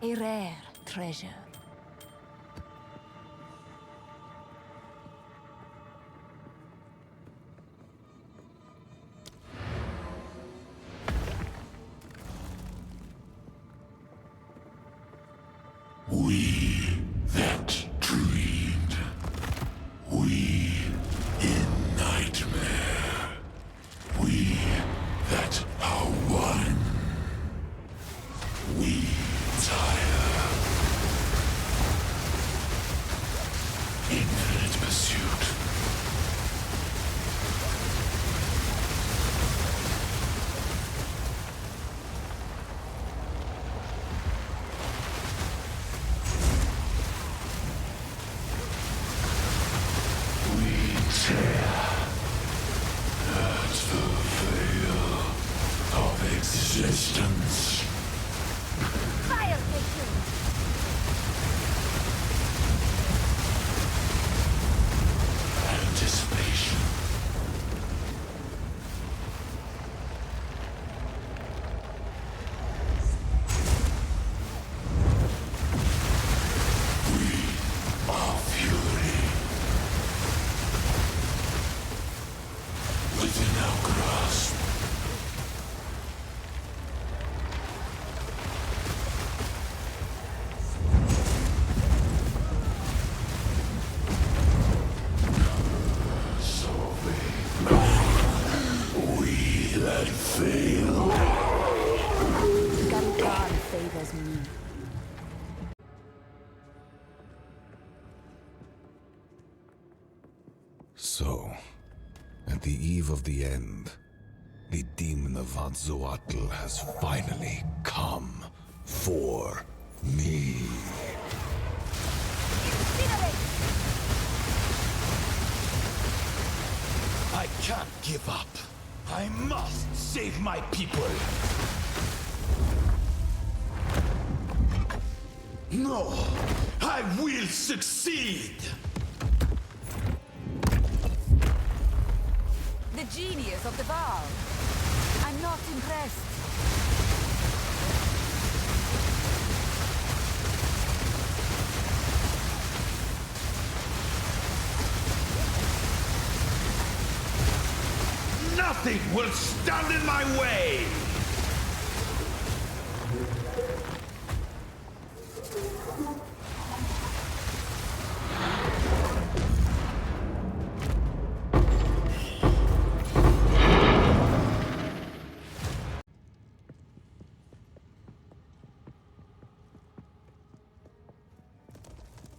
A rare treasure. We that dreamed. We in nightmare. We that are one. We tire. Infinite pursuit. We tear at the veil of existence. Fire taking! Anticipation. We are fury. Within our grasp. We that fail. God favors me. So, at the eve of the end, the demon of Vatzoatl has finally come for me. I can't give up. I must save my people. No, I will succeed. The genius of the ball. I'm not impressed. Nothing will stand in my way.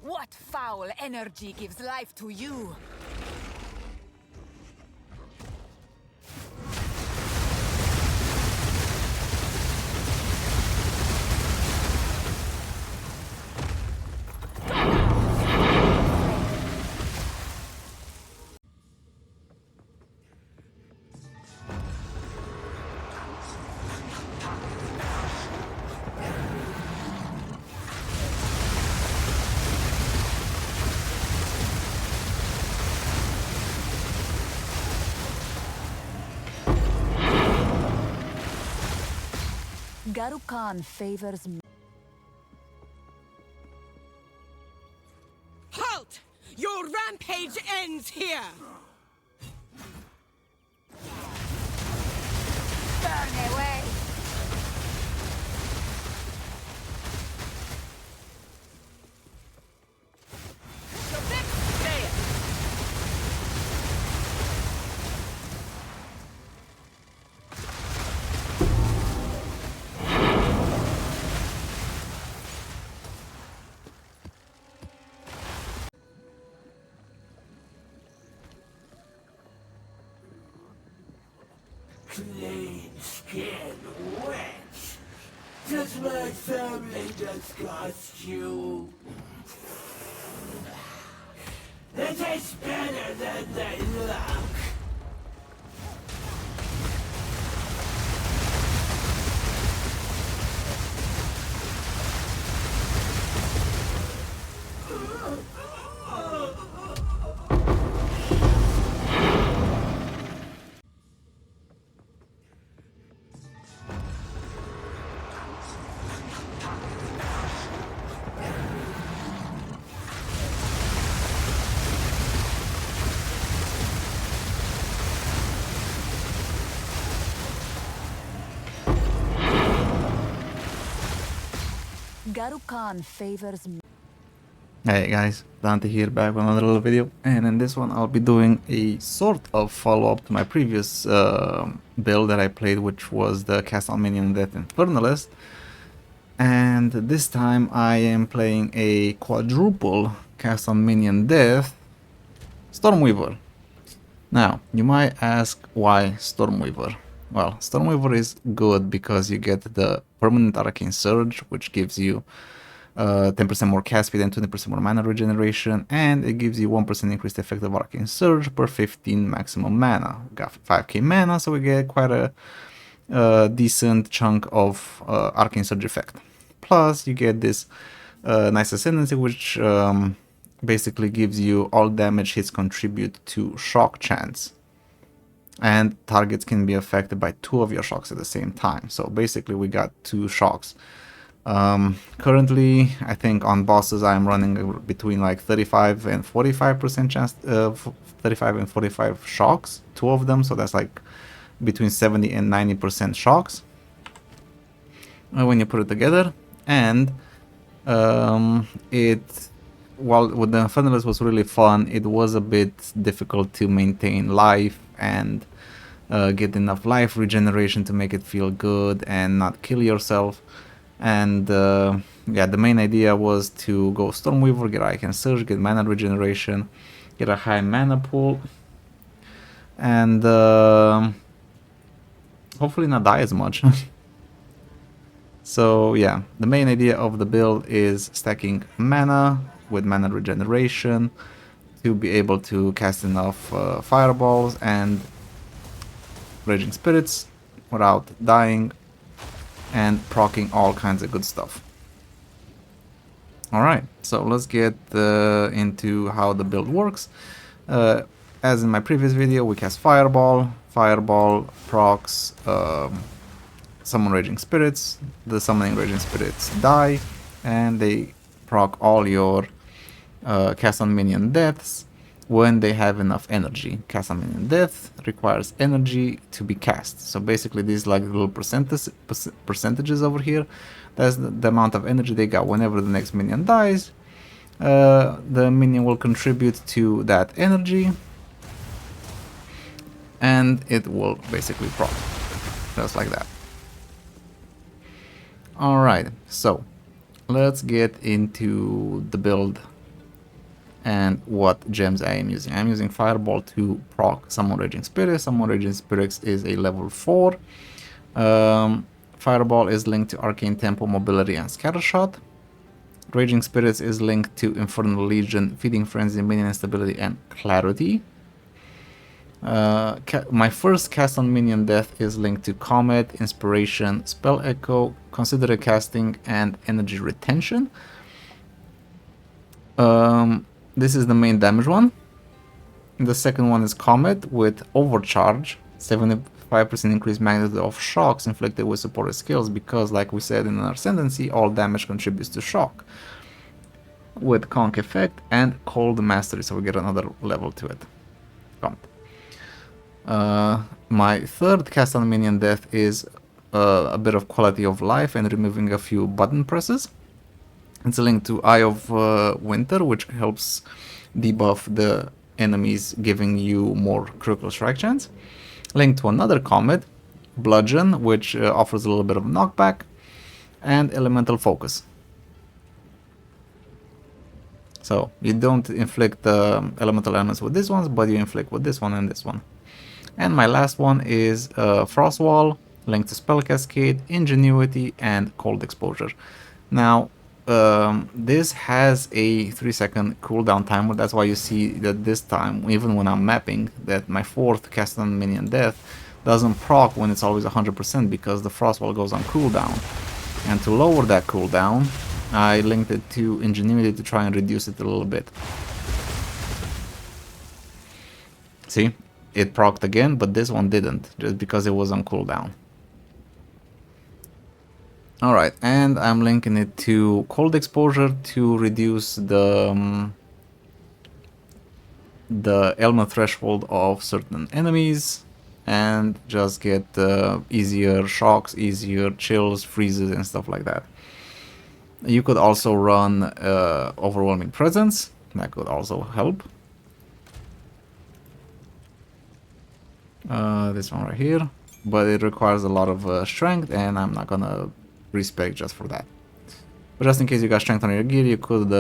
What foul energy gives life to you? Garukan favors me. Halt! Your rampage ends here! Burn away! Clean skin wet. Does my family disgust you? They taste better than they look. Garukan favors me. Hey guys, Dante here, back with another little video, and in this one I'll be doing a sort of follow-up to my previous build that I played, which was the Cast On Minion Death Infernalist. And this time I am playing a quadruple Cast On Minion Death Stormweaver. Now, you might ask why Stormweaver? Well, Stormweaver is good because you get the permanent Arcane Surge, which gives you 10% more cast speed and 20% more mana regeneration, and it gives you 1% increased effective Arcane Surge per 15 maximum mana. We got 5k mana, so we get quite a decent chunk of Arcane Surge effect. Plus, you get this nice Ascendancy, which basically gives you all damage hits contribute to shock chance. And targets can be affected by 2 of your shocks at the same time. So basically we got 2 shocks. Currently, I think on bosses I'm running between like 35 and 45% chance, 35 and 45 shocks, 2 of them, so that's like between 70 and 90% shocks when you put it together. And while with the Infernalist was really fun, it was a bit difficult to maintain life and get enough life regeneration to make it feel good and not kill yourself. And yeah, the main idea was to go Stormweaver, get Arcane Surge, get mana regeneration, get a high mana pool, and hopefully not die as much. So yeah, the main idea of the build is stacking mana with mana regeneration to be able to cast enough fireballs and Raging Spirits without dying, and proccing all kinds of good stuff. Alright, so let's get into how the build works. As in my previous video, we cast Fireball. Fireball procs summon Raging Spirits. The summoning Raging Spirits die, and they proc all your Cast On Minion Deaths when they have enough energy. Cast On Minion Death requires energy to be cast. So basically these like little percentages over here, that's the amount of energy they got whenever the next minion dies. The minion will contribute to that energy, and it will basically proc, just like that. Alright, so let's get into the build and what gems I am using. I'm using Fireball to proc Summon Raging Spirits. Summon Raging Spirits is a level 4. Fireball is linked to Arcane Tempo, Mobility, and Scattershot. Raging Spirits is linked to Infernal Legion, Feeding Frenzy, Minion Instability, and Clarity. My first Cast On Minion Death is linked to Comet, Inspiration, Spell Echo, Considerate Casting, and Energy Retention. This is the main damage one. The second one is Comet with Overcharge, 75% increased magnitude of shocks inflicted with supported skills, because like we said in our Ascendancy, all damage contributes to shock. With Conk Effect and Cold Mastery, so we get another level to it. My third Cast On Minion Death is a bit of Quality of Life and removing a few button presses. It's linked to Eye of Winter, which helps debuff the enemies, giving you more critical strike chance. Linked to another Comet, Bludgeon, which offers a little bit of knockback, and Elemental Focus. So you don't inflict the elemental elements with these ones, but you inflict with this one and this one. And my last one is Frost Wall, linked to Spell Cascade, Ingenuity, and Cold Exposure. Now, this has a 3-second cooldown timer. That's why you see that this time, even when I'm mapping, that my fourth Cast On Minion Death doesn't proc when it's always 100%, because the Frost Wall goes on cooldown. And to lower that cooldown, I linked it to Ingenuity to try and reduce it a little bit. See, it procced again, but this one didn't, just because it was on cooldown. Alright, and I'm linking it to Cold Exposure to reduce the element threshold of certain enemies, and just get easier shocks, easier chills, freezes, and stuff like that. You could also run Overwhelming Presence. That could also help. This one right here. But it requires a lot of strength, and I'm not gonna respec just for that. But just in case you got strength on your gear, you could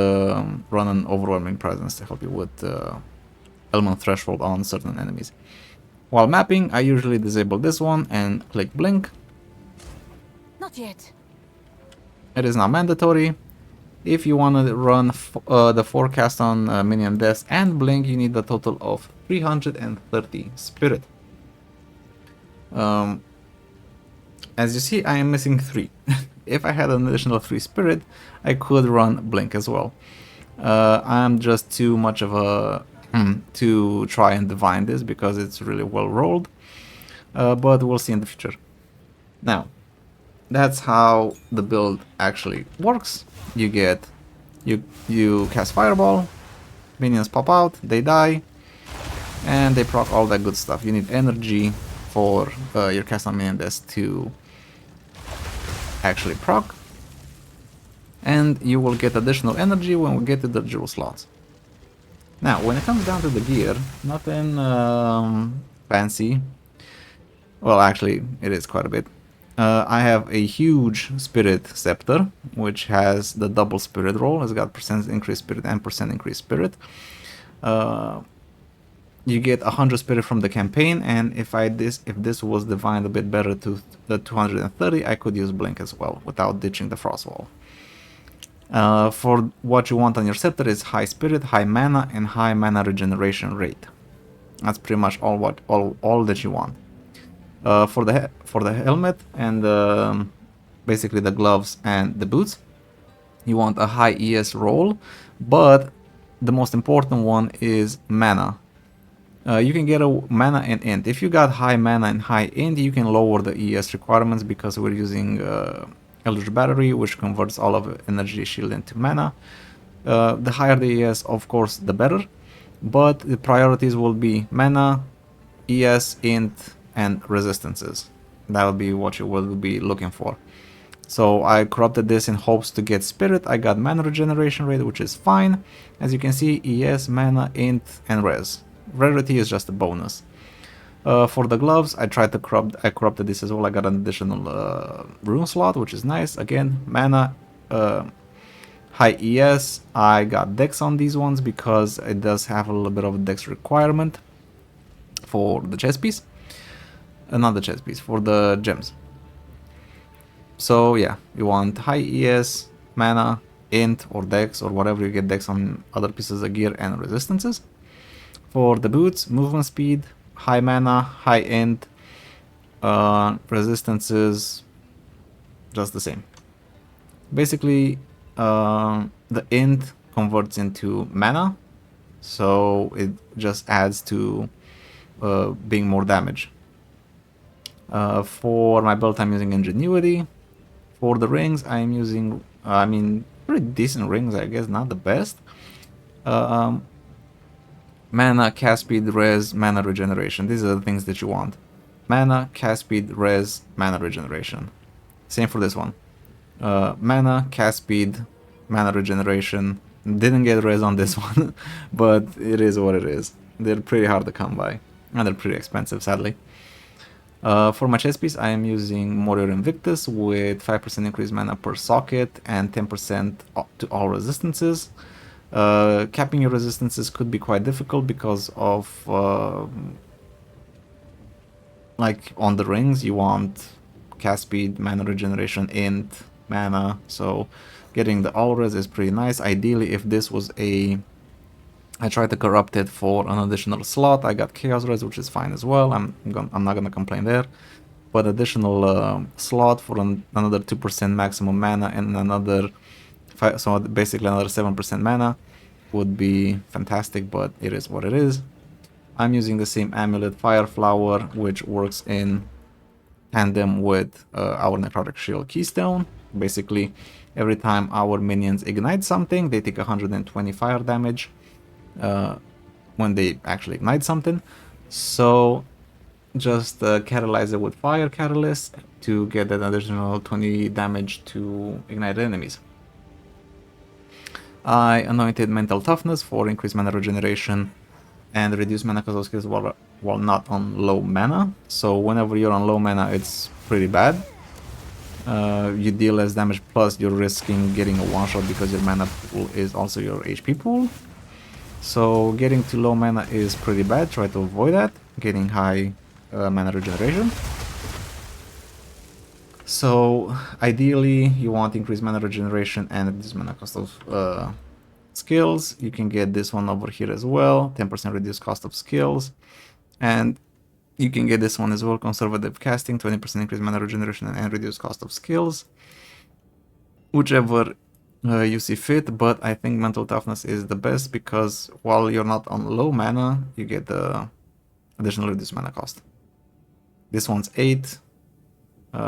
run an Overwhelming Presence to help you with element threshold on certain enemies. While mapping, I usually disable this one and click blink. Not yet. It is not mandatory. If you want to run the 4 Cast On Minion Death and blink, you need a total of 330 spirit. As you see, I am missing 3. If I had an additional 3 spirit, I could run blink as well. I'm just too much of a to try and divine this because it's really well rolled, but we'll see in the future. Now, that's how the build actually works. You get you cast fireball, minions pop out, they die, and they proc all that good stuff. You need energy for your Cast On Minion Death to actually proc, and you will get additional energy when we get to the jewel slots. Now, when it comes down to the gear, nothing fancy. Well, actually, it is quite a bit. I have a huge spirit scepter, which has the double spirit roll. It's got % increased spirit and % increased spirit. You get 100 spirit from the campaign, and if this was divined a bit better to the 230, I could use blink as well without ditching the frost wall. For what you want on your scepter is high spirit, high mana, and high mana regeneration rate. That's pretty much all that you want. For the helmet and basically the gloves and the boots, you want a high ES roll, but the most important one is mana. You can get a mana and int. If you got high mana and high int, you can lower the ES requirements because we're using Eldritch Battery, which converts all of energy shield into mana. The higher the ES, of course, the better, but the priorities will be mana, ES, int, and resistances. That would be what you will be looking for. So I corrupted this in hopes to get spirit. I got mana regeneration rate, which is fine. As you can see, ES, mana, int, and res. Rarity is just a bonus. For the gloves, I corrupted this as well. I got an additional rune slot, which is nice. Again, mana, high ES. I got dex on these ones because it does have a little bit of a dex requirement for the chest piece. Not the chest piece, for the gems. So yeah, you want high ES, mana, int, or dex, or whatever you get dex on other pieces of gear, and resistances. For the boots, movement speed, high mana, high int, resistances, just the same. Basically, the int converts into mana, so it just adds to being more damage. For my build, I'm using Ingenuity. For the rings, I'm using, pretty decent rings, I guess, not the best. Mana, cast speed, res, mana regeneration. These are the things that you want. Mana, cast speed, res, mana regeneration. Same for this one. Mana, cast speed, mana regeneration. Didn't get res on this one, but it is what it is. They're pretty hard to come by, and they're pretty expensive, sadly. For my chest piece, I am using Warrior Invictus with 5% increased mana per socket and 10% to all resistances. Capping your resistances could be quite difficult because of like on the rings you want cast speed, mana regeneration, int, mana, so getting the all res is pretty nice. Ideally, if this was I tried to corrupt it for an additional slot, I got chaos res, which is fine as well. I'm not gonna complain there, but additional slot for another 2% maximum mana and another so basically another 7% mana would be fantastic, but it is what it is. I'm using the same amulet, Fire Flower, which works in tandem with our Necrotic Shield Keystone. Basically, every time our minions ignite something, they take 120 fire damage when they actually ignite something. So just catalyze it with Fire Catalyst to get an additional 20 damage to ignite enemies. I anointed Mental Toughness for increased mana regeneration and reduce mana cost of skills while not on low mana. So whenever you're on low mana, it's pretty bad. You deal less damage, plus you're risking getting a one-shot because your mana pool is also your HP pool. So getting to low mana is pretty bad, try to avoid that, getting high mana regeneration. So ideally you want increased mana regeneration and reduce mana cost of skills. You can get this one over here as well, 10% reduced cost of skills. And you can get this one as well, conservative casting, 20% increased mana regeneration and reduced cost of skills. Whichever you see fit, but I think Mental Toughness is the best because while you're not on low mana, you get the additional reduced mana cost. This one's 8,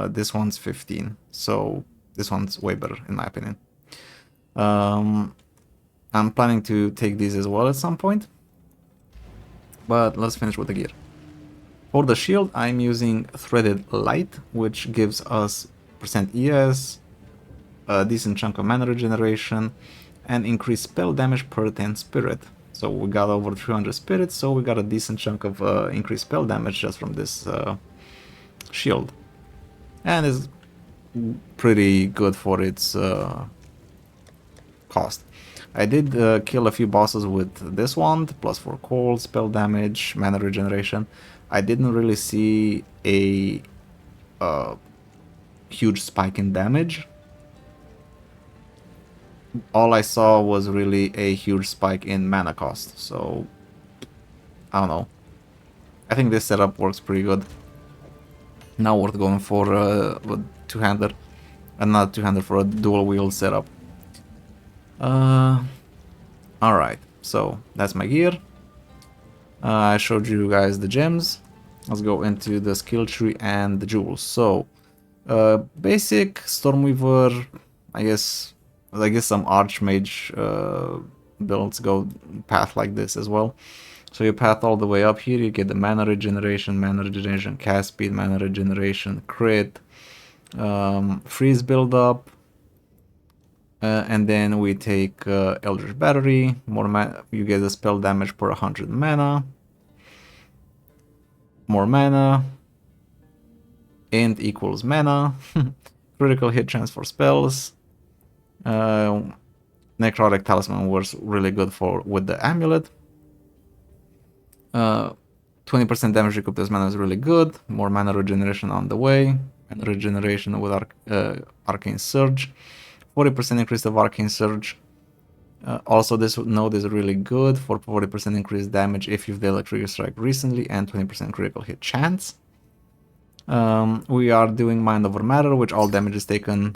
this one's 15, so this one's way better in my opinion. I'm planning to take these as well at some point, but let's finish with the gear. For the shield, I'm using Threaded Light, which gives us % ES, a decent chunk of mana regeneration, and increased spell damage per 10 spirit. So we got over 300 spirits, so we got a decent chunk of increased spell damage just from this shield. And it's pretty good for its cost. I did kill a few bosses with this wand, plus 4 cold, spell damage, mana regeneration. I didn't really see a huge spike in damage. All I saw was really a huge spike in mana cost, so I don't know. I think this setup works pretty good. Now worth going for a two-hander, and not two-hander, for a dual-wield setup. Alright, so that's my gear. I showed you guys the gems. Let's go into the skill tree and the jewels. So, basic Stormweaver, I guess some Archmage builds go path like this as well. So you path all the way up here, you get the mana regeneration, cast speed, mana regeneration, crit, freeze build up, and then we take Eldritch Battery, more mana, you get the spell damage per 100 mana, more mana, int equals mana, critical hit chance for spells. Necrotic Talisman was really good with the amulet. 20% damage recoup this mana is really good. More mana regeneration on the way. And regeneration with Arcane Surge. 40% increase of Arcane Surge. Also, this node is really good for 40% increased damage if you've dealt a Trigger Strike recently, and 20% critical hit chance. We are doing Mind Over Matter, which all damage is taken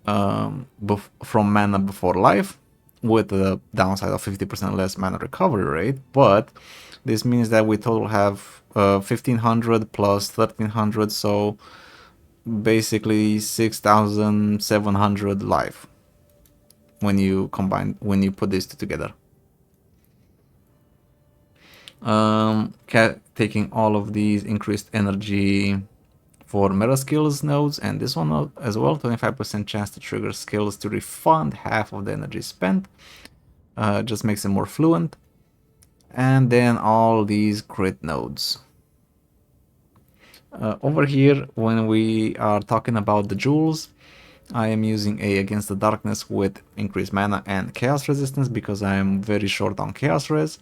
from mana before life, with the downside of 50% less mana recovery rate, but this means that we total have 1500 plus 1300, so basically 6700 life when you put these two together. Taking all of these increased energy for meta skills nodes, and this one as well, 25% chance to trigger skills to refund half of the energy spent. Just makes it more fluent. And then all these crit nodes. Over here, when we are talking about the jewels, I am using a Against the Darkness with increased mana and chaos resistance because I am very short on chaos res.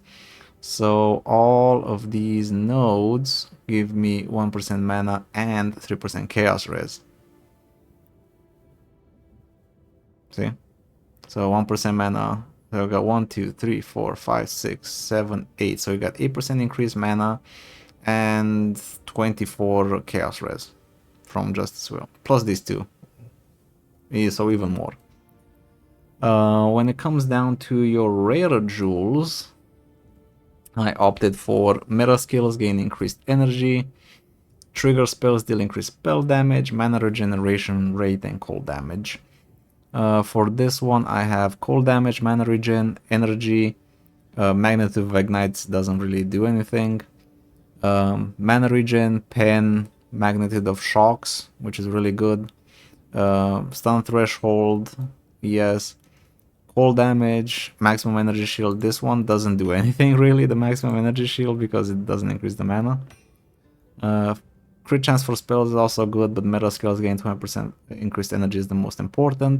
So all of these nodes give me 1% mana and 3% chaos res. See? So 1% mana. So we got 1, 2, 3, 4, 5, 6, 7, 8. So we got 8% increased mana and 24 chaos res from Justice Will. Plus these two. So even more. When it comes down to your rare jewels, I opted for meta skills, gain increased energy, trigger spells, deal increased spell damage, mana regeneration rate, and cold damage. For this one, I have cold damage, mana regen, energy, magnitude of ignites doesn't really do anything, mana regen, pen, magnitude of shocks, which is really good, stun threshold, yes, cold damage, maximum energy shield. This one doesn't do anything really, the maximum energy shield, because it doesn't increase the mana. Crit chance for spells is also good, but meta skills gain 20% increased energy is the most important.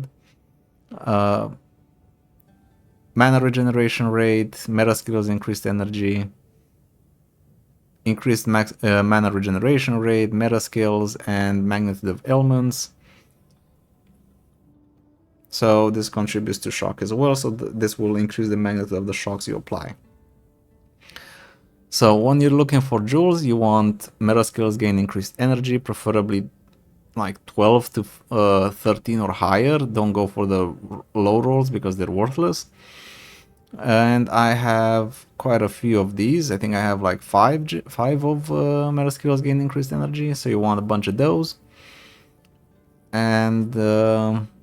Mana regeneration rate, meta skills increased energy, increased mana regeneration rate, meta skills, and magnitude of ailments. So this contributes to shock as well, so this will increase the magnitude of the shocks you apply. So when you're looking for jewels, you want meta skills gain increased energy, preferably like 12 to 13 or higher. Don't go for the low rolls because they're worthless. And I have quite a few of these. I think I have like five of meta skills gain increased energy, so you want a bunch of those. And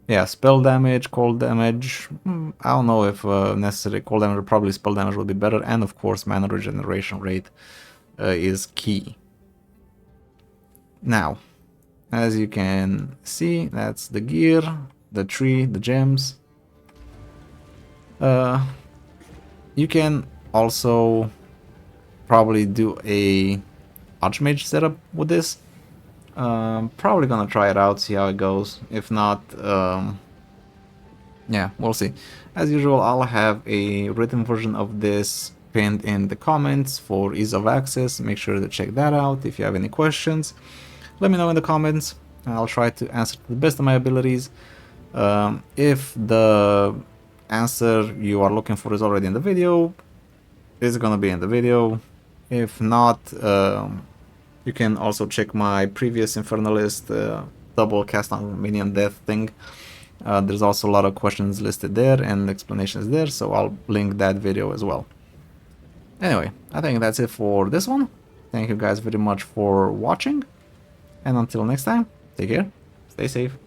yeah, spell damage, cold damage, I don't know if necessary. Cold damage, or probably spell damage would be better. And of course, mana regeneration rate is key. Now, as you can see, that's the gear, the tree, the gems. You can also probably do a Archmage setup with this. Probably gonna try it out, see how it goes. If not, yeah, we'll see. As usual, I'll have a written version of this pinned in the comments for ease of access. Make sure to check that out. If you have any questions, let me know in the comments. I'll try to answer to the best of my abilities. If the answer you are looking for is already in the video, it's gonna be in the video. If not, you can also check my previous Infernalist double Cast On Minion Death thing. There's also a lot of questions listed there and explanations there, so I'll link that video as well. Anyway, I think that's it for this one. Thank you guys very much for watching, and until next time, take care, stay safe.